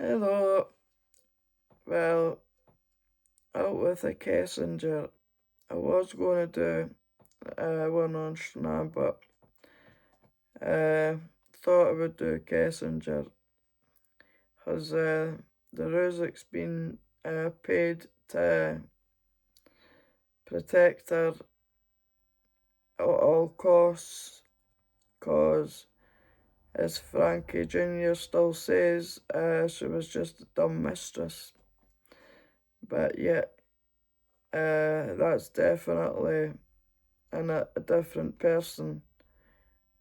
Hello. Well, out with a Kessinger. I was going to do one on shanann, but thought I would do Kessinger because the Ruzik's been paid to protect her at all costs, cause as Frankie Jr. still says, she was just a dumb mistress. But yeah, that's definitely a different person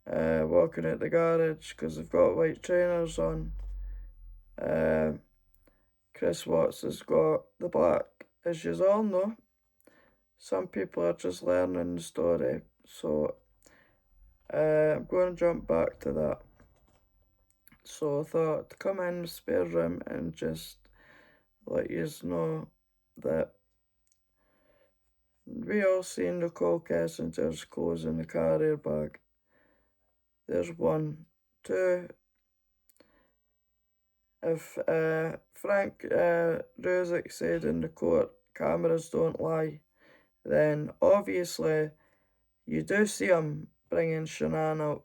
walking out the garage because they've got white trainers on. Chris Watts has got the black. As you all know, some people are just learning the story, so I'm going to jump back to that. So I thought to come in the spare room and just let you know that we all seen Nichole Kessinger's clothes in the carrier bag. There's one, two. If Frank Ruzick said in the court, cameras don't lie, then obviously you do see him bringing shanann out,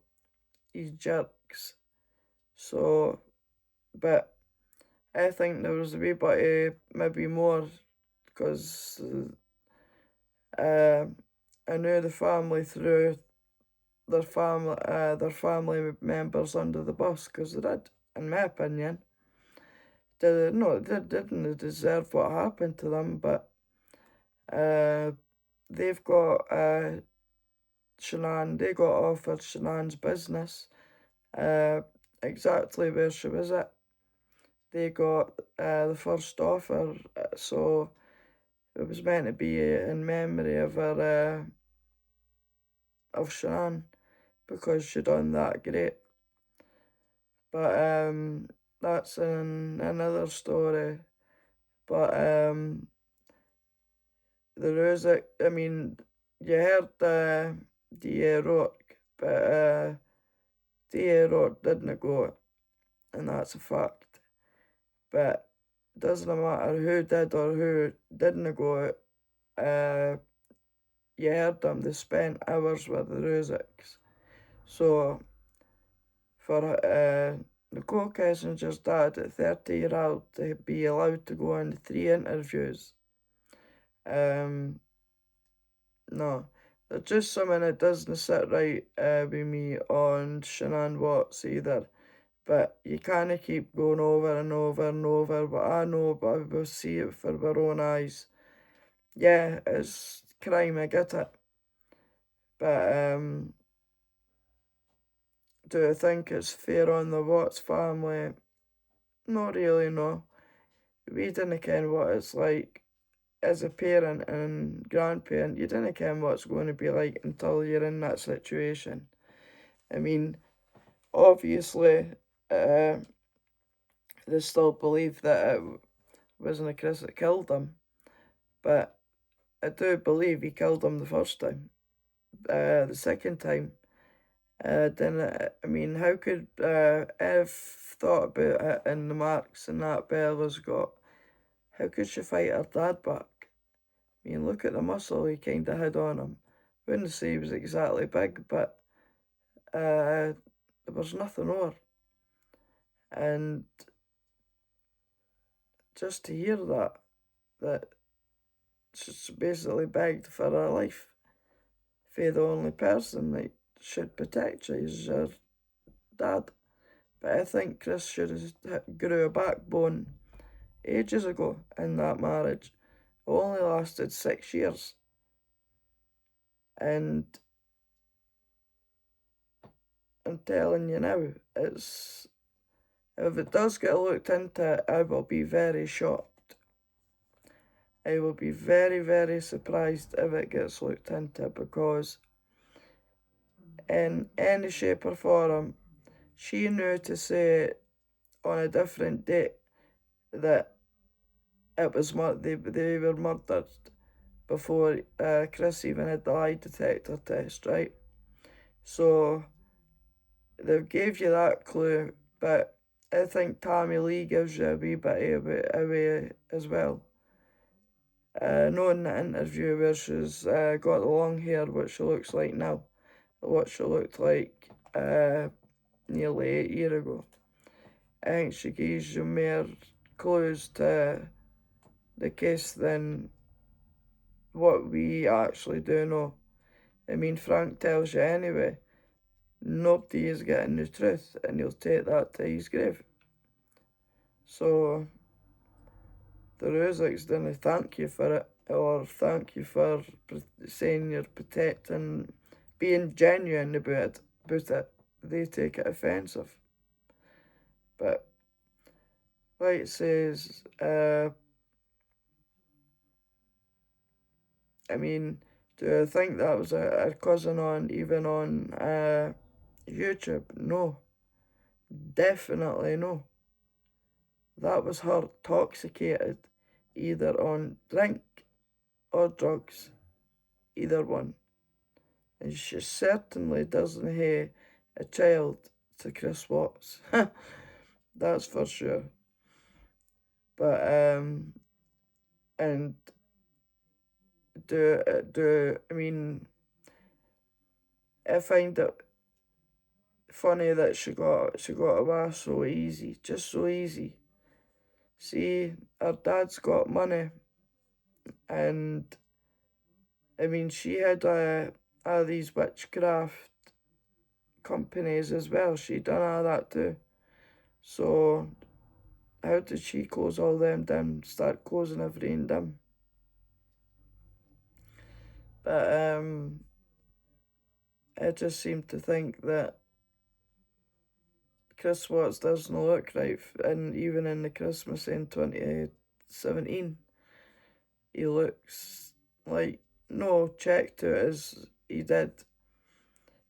he jerks. So, but I think there was a wee bit maybe more, because I knew the family threw their family members under the bus, because they did, in my opinion. They didn't deserve what happened to them, but they've got shanann, they got offered shanann's business, exactly where she was at. They got the first offer, so it was meant to be in memory of her, of shanann, because she done that great. But that's another story. But the Ruzick, I mean, you heard D.A. Rourke, but D.A. Rourke didn't go, and that's a fact. But it doesn't matter who did or who didn't go, you heard them, they spent hours with the Ruzicks. So, for Nichole Kessinger's dad at 30-year-old to be allowed to go on 3 interviews, no, there's just something that doesn't sit right with me on Shanann Watts either. But you can't keep going over and over and over. But I know, but we'll see it for our own eyes. Yeah, it's crime, I get it. But do I think it's fair on the Watts family? Not really, no. We didn't ken what it's like as a parent and grandparent. You didn't ken what it's going to be like until you're in that situation. I mean, obviously, they still believe that it wasn't Chris that killed him, but I do believe he killed him the first time. The second time, then I mean, how could Ev thought about it and the marks and that Bella's got? How could she fight her dad back? I mean, look at the muscle he kind of had on him. Wouldn't say he was exactly big, but there was nothing more. And just to hear that she's basically begged for her life, for the only person that should protect you is your dad. But I think Chris should have grew a backbone ages ago in that marriage. It only lasted 6 years. And I'm telling you now, if it does get looked into, I will be very shocked. I will be very, very surprised if it gets looked into, because in any shape or form, she knew to say on a different date that it was they were murdered before Chris even had the lie detector test, right? So they gave you that clue, but I think Tammy Lee gives you a wee bit away as well. Not in the interview where she's got the long hair, what she looks like now, what she looked like nearly 8 years ago. I think she gives you more clues to the case than what we actually do know. I mean, Frank tells you anyway, nobody is getting the truth, and he'll take that to his grave. So the Rusicks didn't thank you for it, or thank you for saying you're protecting, being genuine about it. They take it offensive. But like it says, I mean, do I think that was a cousin on, even on YouTube? No, definitely no. That was her intoxicated, either on drink or drugs, either one. And she certainly doesn't have a child to Chris Watts. That's for sure. But and I mean, I find it funny that she got away so easy, just so easy. See, her dad's got money, and I mean, she had these witchcraft companies as well. She done all that too. So how did she close all them down? Start closing everything down. But I just seem to think that Chris Watts doesn't look right, and even in the Christmas in 2017, he looks like no check to it as he did.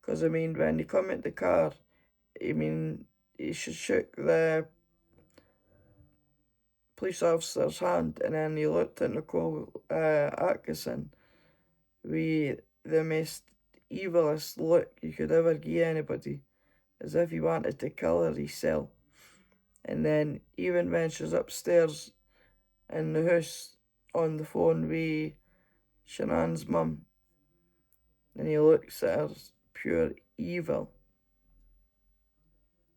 Because I mean, when he come in the car, I mean, he shook the police officer's hand, and then he looked at Nichole Atkinson with the most evilest look you could ever give anybody, as if he wanted to kill her himself. And then even when she's upstairs in the house on the phone with Shanann's mum, and he looks at her pure evil.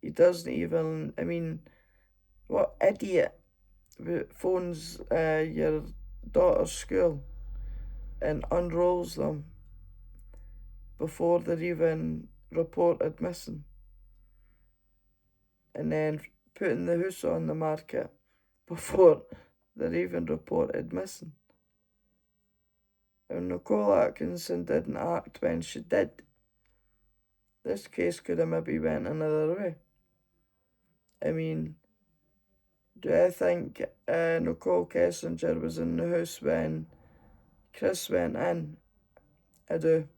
He doesn't even, I mean, what idiot phones your daughter's school and unrolls them before they're even reported missing, and then putting the house on the market before they're even reported missing. And Nichole Atkinson didn't act when she did. This case could have maybe went another way. I mean, do I think Nichole Kessinger was in the house when Chris went in? I do.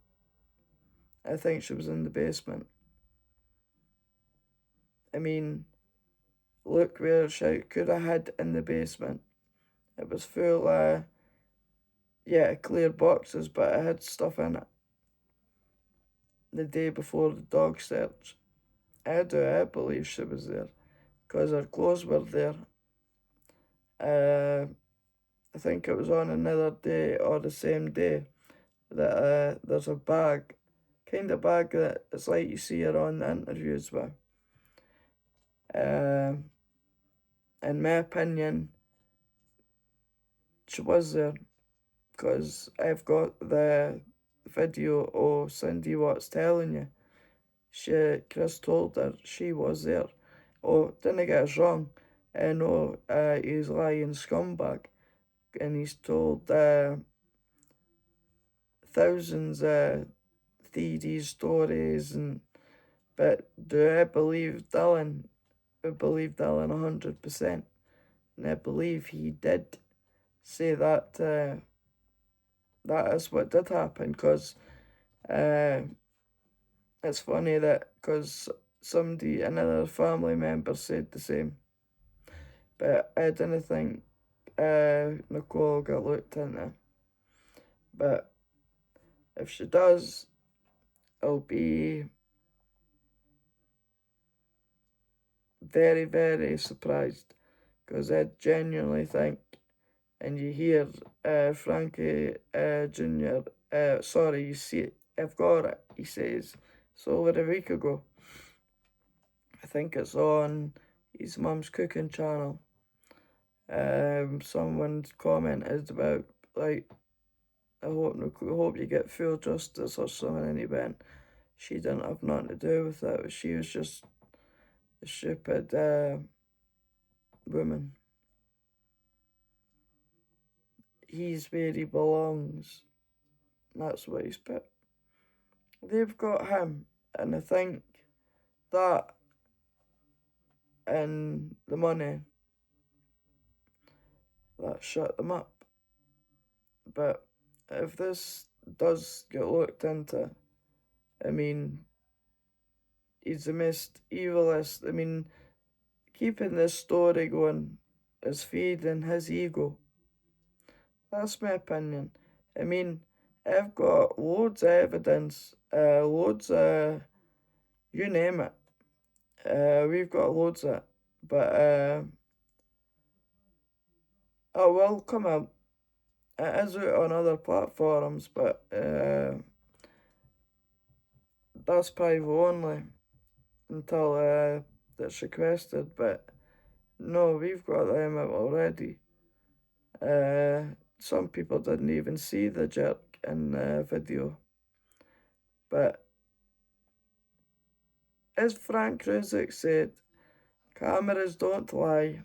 I think she was in the basement. I mean, look where she could have hid in the basement. It was full of, clear boxes, but it had stuff in it. The day before the dog search. I believe she was there, because her clothes were there. I think it was on another day or the same day that there's a bag, kind of bag that it's like you see her on the interviews with. In my opinion, she was there, because I've got the video of Cindy Watts telling you. Chris told her she was there. Oh, didn't get us wrong. I know he's lying scumbag, and he's told thousands of theories, stories, but do I believe Dylan? I believe Dylan 100%, and I believe he did say that that is what did happen, because it's funny that because another family member said the same, but I didn't think Nichole got looked into. But if she does, it'll be very, very surprised, because I genuinely think, and you hear Frankie Jr., sorry, you see, I've got it, he says, it's over a week ago. I think it's on his mum's cooking channel. Someone commented about, like, I hope you get full justice or something, and he went, she didn't have nothing to do with it, she was just a stupid woman. He's where he belongs. That's what he's put. They've got him, and I think that and the money, that shut them up. But if this does get looked into, I mean, he's the most evilest. I mean, keeping this story going is feeding his ego. That's my opinion. I mean, I've got loads of evidence, loads of, you name it. We've got loads of it. But it will come out. It is out on other platforms, but that's private only until it's requested. But no, we've got them out already. Some people didn't even see the jerk in the video. But as Frank Ruzick said, cameras don't lie.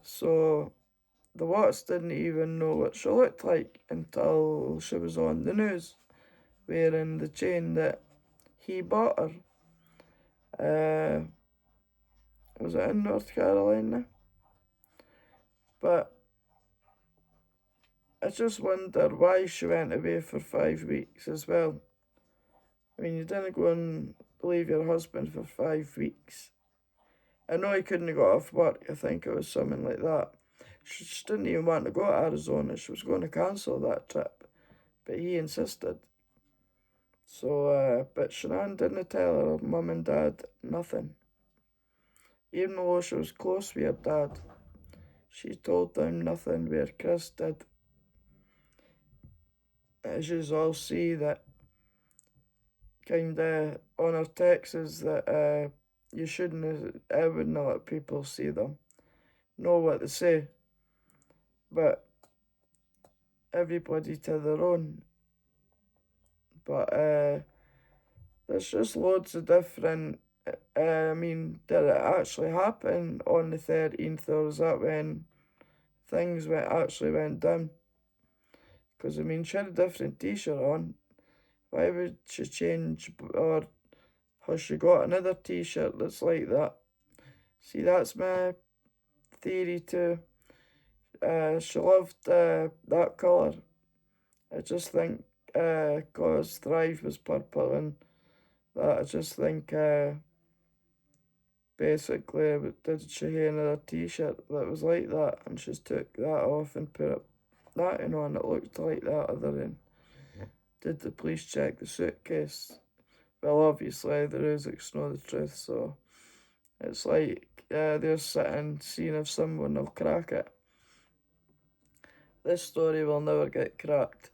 So the Watts didn't even know what she looked like until she was on the news wearing the chain that he bought her. Was it in North Carolina? But I just wonder why she went away for 5 weeks as well. I mean, you didn't go and leave your husband for 5 weeks. I know he couldn't have got off work. I think it was something like that. She didn't even want to go to Arizona. She was going to cancel that trip, but he insisted. So, but Shanann didn't tell her mum and dad nothing. Even though she was close with her dad, she told them nothing where Chris did. As you all see that kind of on her texts that you shouldn't, I wouldn't let people see them, know what they say. But everybody to their own. But there's just loads of different, I mean, did it actually happen on the 13th, or is that when things actually went down? Because, I mean, she had a different t-shirt on. Why would she change, or has she got another t-shirt that's like that? See, that's my theory too. She loved that colour. I just think cause Thrive was purple, and that I just think basically did she have another t-shirt that was like that, and she's took that off and put that in on that looked like that, other than did the police check the suitcase? Well, obviously the Ruziks know the truth, so it's like they're sitting seeing if someone will crack it. This story will never get cracked.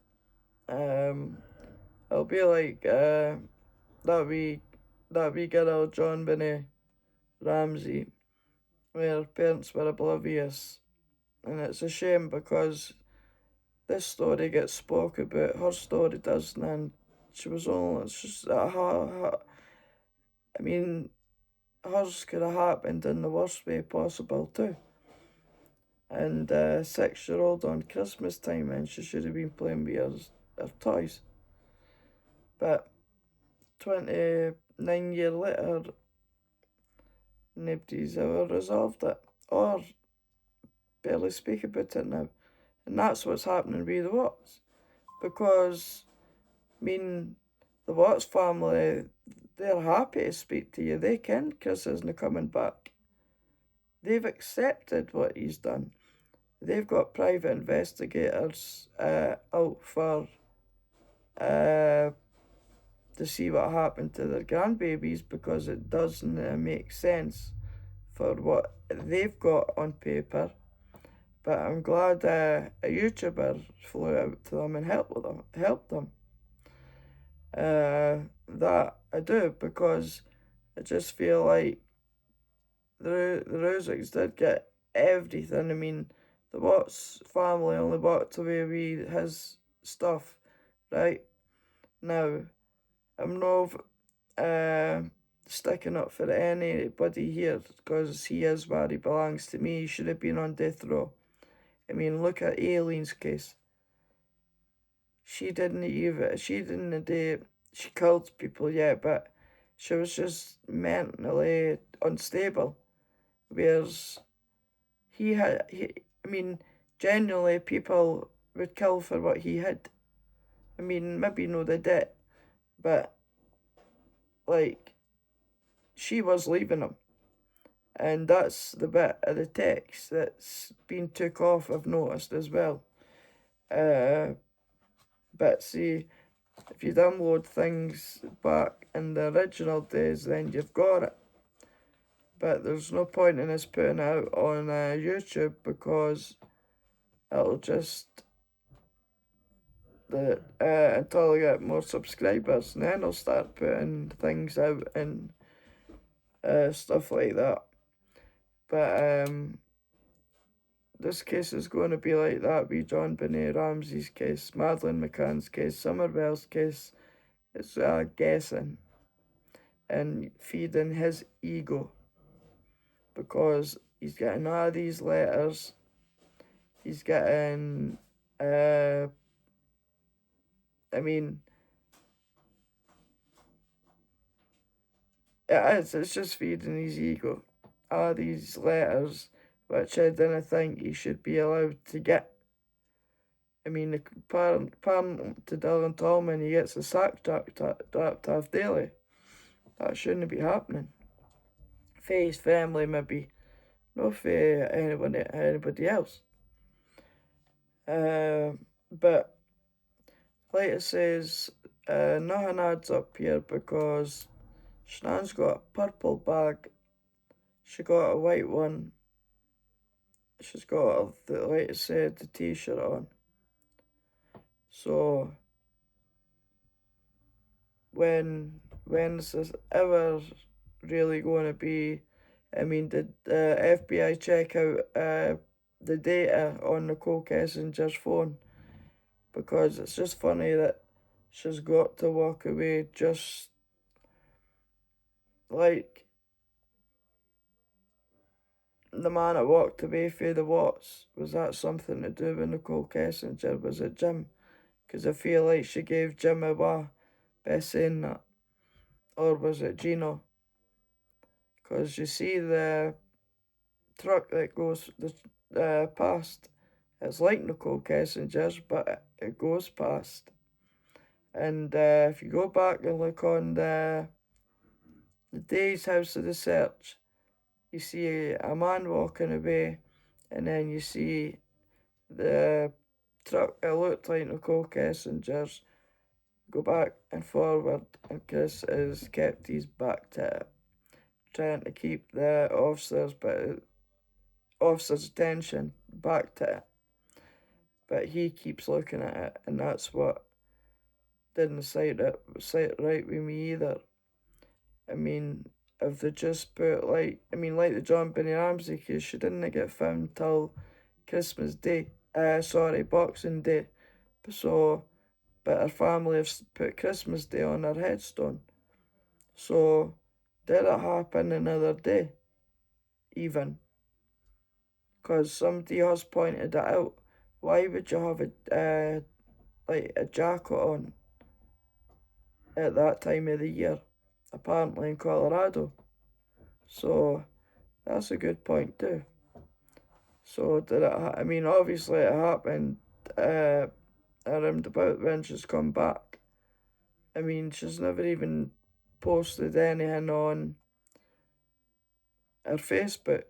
It'll be like that wee girl, John Benet Ramsey, where her parents were oblivious. And it's a shame because this story gets spoke about, her story doesn't, and she was only, it's just, I mean, hers could have happened in the worst way possible too. And 6-year-old on Christmas time, and she should have been playing with her toys. But 29 years later, nobody's ever resolved it, or barely speak about it now. And that's what's happening with the Watts. Because, I mean, the Watts family, they're happy to speak to you. They can Chris isn't coming back. They've accepted what he's done. They've got private investigators out for to see what happened to their grandbabies, because it doesn't make sense for what they've got on paper, but I'm glad a YouTuber flew out to them and helped them. That I do, because I just feel like the Rosics did get everything. I mean, the Watts family only walked away with his stuff, right? Now, I'm not sticking up for anybody here, because he is where he belongs. To me, he should have been on death row. I mean, look at Aileen's case. She didn't she killed people, yeah, but she was just mentally unstable. Whereas I mean, genuinely, people would kill for what he had. I mean, maybe no, they did, but, like, she was leaving him. And that's the bit of the text that's been took off, I've noticed as well. But see, if you download things back in the original days, then you've got it. But there's no point in us putting it out on YouTube, because it'll just until I get more subscribers, and then I'll start putting things out and stuff like that. But this case is going to be like that with John Benet Ramsey's case, Madeleine McCann's case, Somerville's case. It's guessing and feeding his ego, because he's getting all these letters. He's getting, I mean, it's just feeding his ego. All these letters, which I didn't think he should be allowed to get. I mean, apparent to Dylan Tallman, he gets a sack dropped off daily. That shouldn't be happening. For his family, maybe. Not for anybody else. But, like it says, nothing adds up here, because Shanann's got a purple bag. She got a white one. She's got, like I said, the t-shirt on. So, when is this ever really going to be? I mean, did the FBI check out the data on Nichole Kessinger's phone? Because it's just funny that she's got to walk away just like the man that walked away for the Watts. Was that something to do with Nichole Kessinger? Was it Jim? Because I feel like she gave Jim away by saying that. Or was it Gino? Because you see the truck that goes past. It's like Nichole Kessinger's, but it goes past. And if you go back and look on the Day's House of the Search, you see a man walking away, and then you see the truck that looked like Nichole Kessinger's go back and forward, and Chris has kept his back to it, trying to keep the officer's attention back to it. But he keeps looking at it, and that's what didn't sit right with me either. I mean, if they just put, like the John Benet Ramsey case, she didn't get found till Christmas Day. Boxing Day. So, but her family have put Christmas Day on her headstone. So, did it happen another day? Even. Because somebody has pointed it out. Why would you have a jacket on at that time of the year? Apparently in Colorado. So, that's a good point too. So, I mean, obviously it happened around about when she's come back. I mean, she's never even posted anything on her Facebook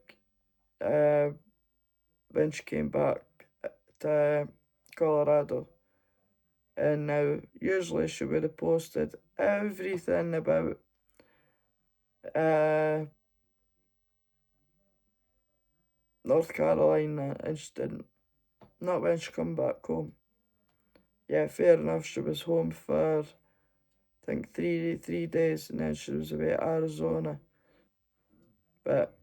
when she came back to Colorado. And now, usually she would have posted everything about North Carolina, and she didn't. Not when she come back home. Yeah, fair enough, she was home for, I think, three days, and then she was away to Arizona. But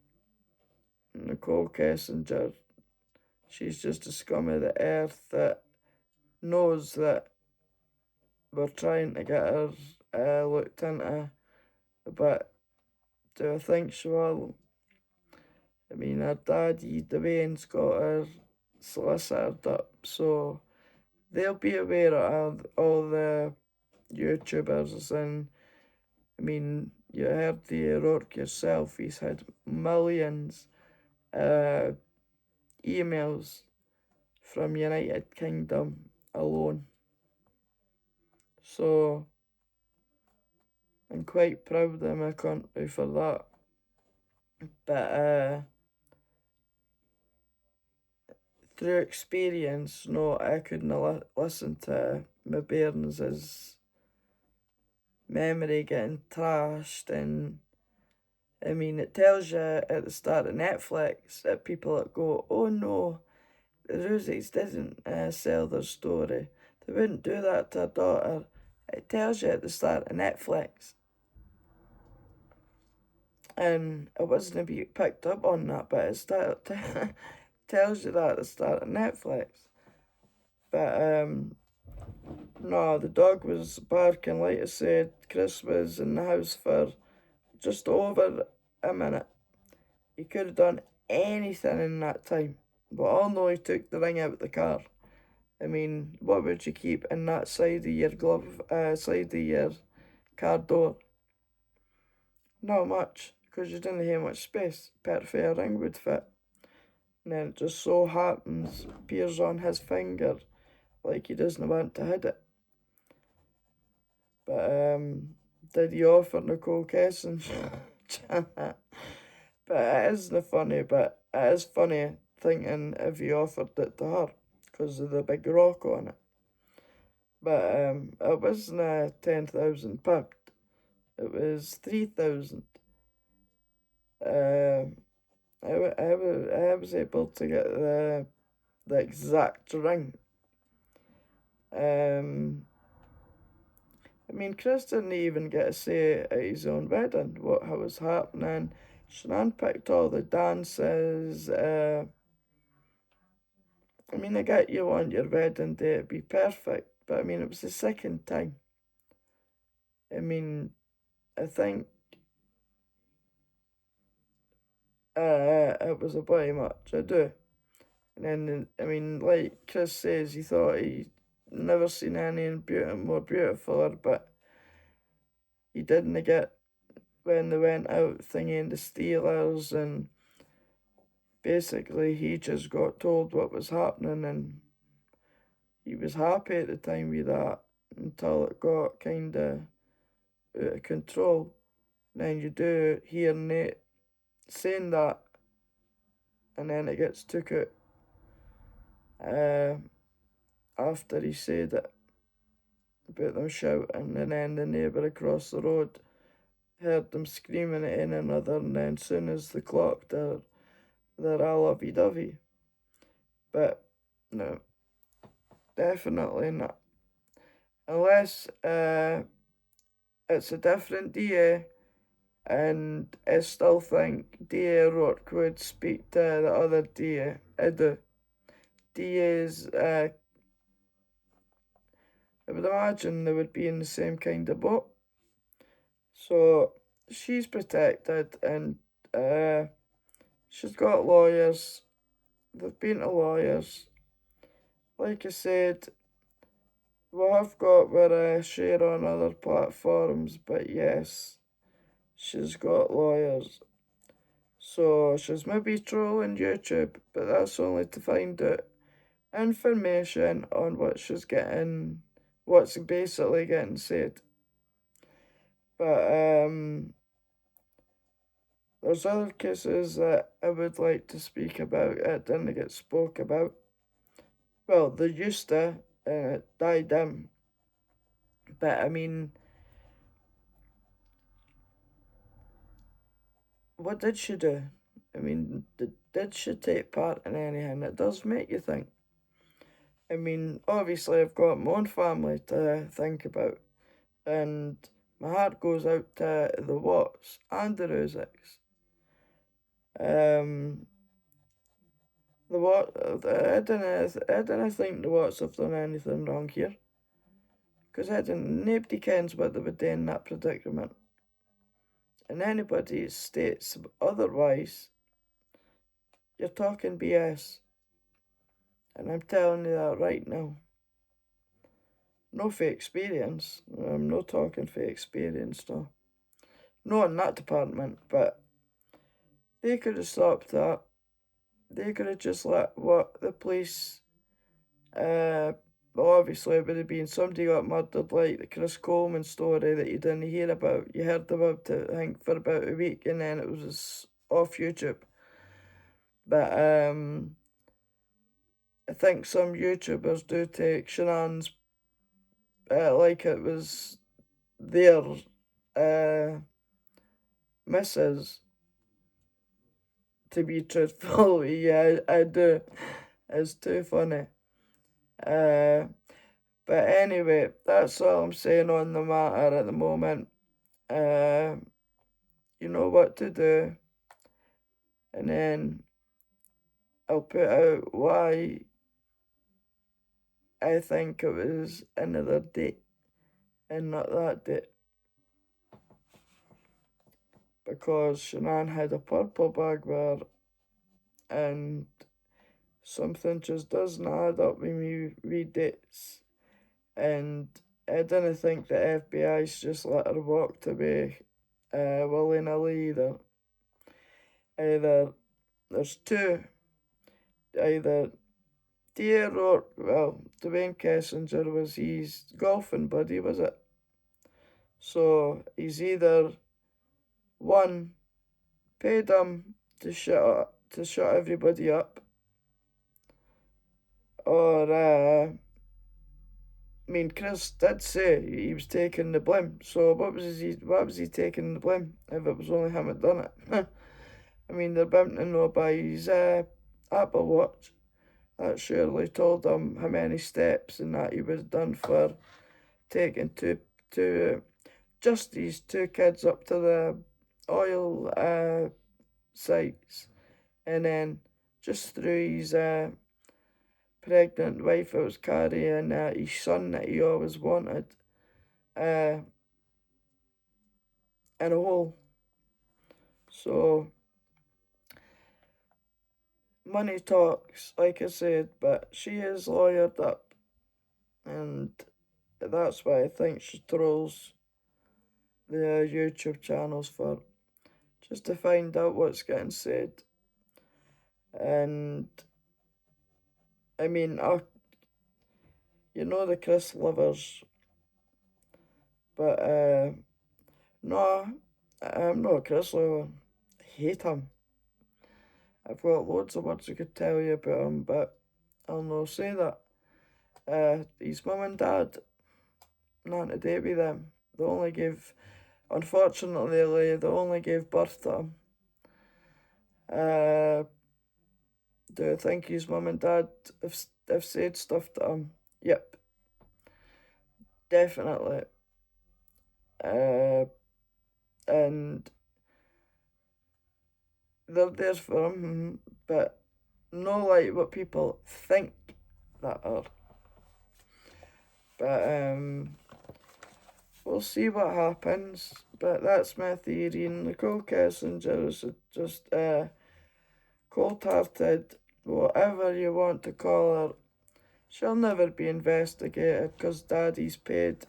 Nichole Kessinger, she's just a scum of the earth that knows that we're trying to get her looked into, but do I think she will? I mean, her daddy, Dwayne's got her solicited up, so they'll be aware of all the YouTubers. And I mean, you heard the O'Rourke yourself, he's had millions emails from United Kingdom alone. So I'm quite proud of my country for that. But through experience, no, I couldn't listen to my bairns' memory getting trashed. And I mean, it tells you at the start of Netflix that people that go, oh no, the Rosies didn't sell their story. They wouldn't do that to their daughter. It tells you at the start of Netflix. And I wasn't be picked up on that, but it tells you that at the start of Netflix. But no, the dog was barking, like I said. Chris was in the house for just over a minute. He could have done anything in that time. But all know he took the ring out of the car. I mean, what would you keep in that side of your side of your car door? Not much, because you didn't have much space. Perfect a ring would fit. And then it just so happens, appears on his finger, like he doesn't want to hit it. But did he offer Nichole Kessinger? But it isn't funny, but it is funny thinking if he offered it to her, because of the big rock on it. But it wasn't £10,000. It was 3,000. I was able to get the exact ring. I mean, Chris didn't even get a say at his own wedding, what was happening. Shanann picked all the dances. I mean, I get you want your wedding day to be perfect, but I mean, it was the second time. I mean, I think it was a bit much, I do. And then, I mean, like Chris says, he thought he never seen any more beautiful, but he didn't get when they went out thinking the Steelers, and basically he just got told what was happening, and he was happy at the time with that until it got kind of out of control. And then you do hear Nate saying that, and then it gets took out after he said it about them shouting, and then the neighbour across the road heard them screaming at one another, and then as soon as they clocked they're all lovey-dovey. But no, definitely not. Unless it's a different DA, and I still think DA O'Rourke would speak to the other DA. I do. DA's, I would imagine they would be in the same kind of boat. So she's protected, and she's got lawyers. They've been to lawyers. Like I said, we have got her share on other platforms, but yes, she's got lawyers. So she's maybe trolling YouTube, but that's only to find out information on what she's getting, what's basically getting said. But there's other cases that I would like to speak about. It didn't get spoke about. Well, they used to, and it died in. But I mean, what did she do? I mean, did she take part in anything? It does make you think. I mean, obviously I've got my own family to think about, and my heart goes out to the Watts and the Rusicks. I didn't think the Watts have done anything wrong here, because nobody kens what they would do in that predicament. And anybody that states otherwise, you're talking BS. And I'm telling you that right now. No for experience. I'm not talking for experience, no. Not in that department, but they could have stopped that. They could have just let what the police, well, obviously it would have been somebody got murdered, like the Chris Coleman story that you didn't hear about. You heard about it, I think, for about a week, and then it was off YouTube. But I think some YouTubers do take shanann's like it was their missus, to be truthful. Yeah, I do. It's too funny. But anyway, that's all I'm saying on the matter at the moment. You know what to do. And then I'll put out why I think it was another date and not that date. Because Shanann had a purple bag with her, and something just doesn't add up when you read dates. And I didn't think the FBI's just let her walk away willy-nilly either. Either there's two, either Dwayne Kessinger was his golfing buddy, was it? So he's either one, paid him to shut everybody up, or I mean, Chris did say he was taking the blame. So what was he taking the blame if it was only him that done it? I mean, they're bound to know by his Apple Watch. That surely told him how many steps and that he was done for taking just these two kids up to the oil sites, and then just through his pregnant wife that was carrying his son that he always wanted in a hole. So money talks, like I said, but she is lawyered up, and that's why I think she trolls the YouTube channels for, just to find out what's getting said. And I mean, you know the Chris lovers, but no, I'm not a Chris lover. I hate him. I've got loads of words I could tell you about him, but I'll not say that. His mum and dad, nothing to do with them. They only gave, unfortunately, they only gave birth to him. Do I think his mum and dad have said stuff to him? Yep, definitely. And they're there for him, but not like what people think that are. But we'll see what happens. But that's my theory. And Nichole Kessinger is just cold-hearted, whatever you want to call her. She'll never be investigated because Daddy's paid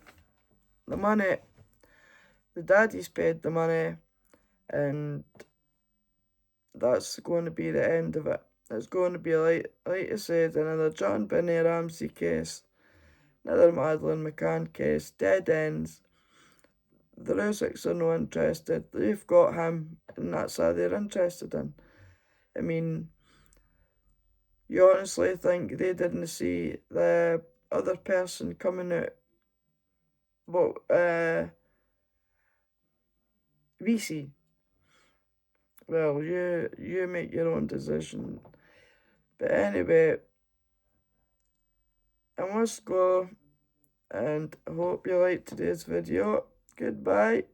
the money. The Daddy's paid the money, and that's going to be the end of it. It's going to be like I said, another John Benny Ramsey case, another Madeleine McCann case, dead ends. The Rusicks are no interested. They've got him, and that's all they're interested in. I mean, you honestly think they didn't see the other person coming out? What we see? well, you make your own decision. But anyway, I must go, and I hope you liked today's video. Goodbye.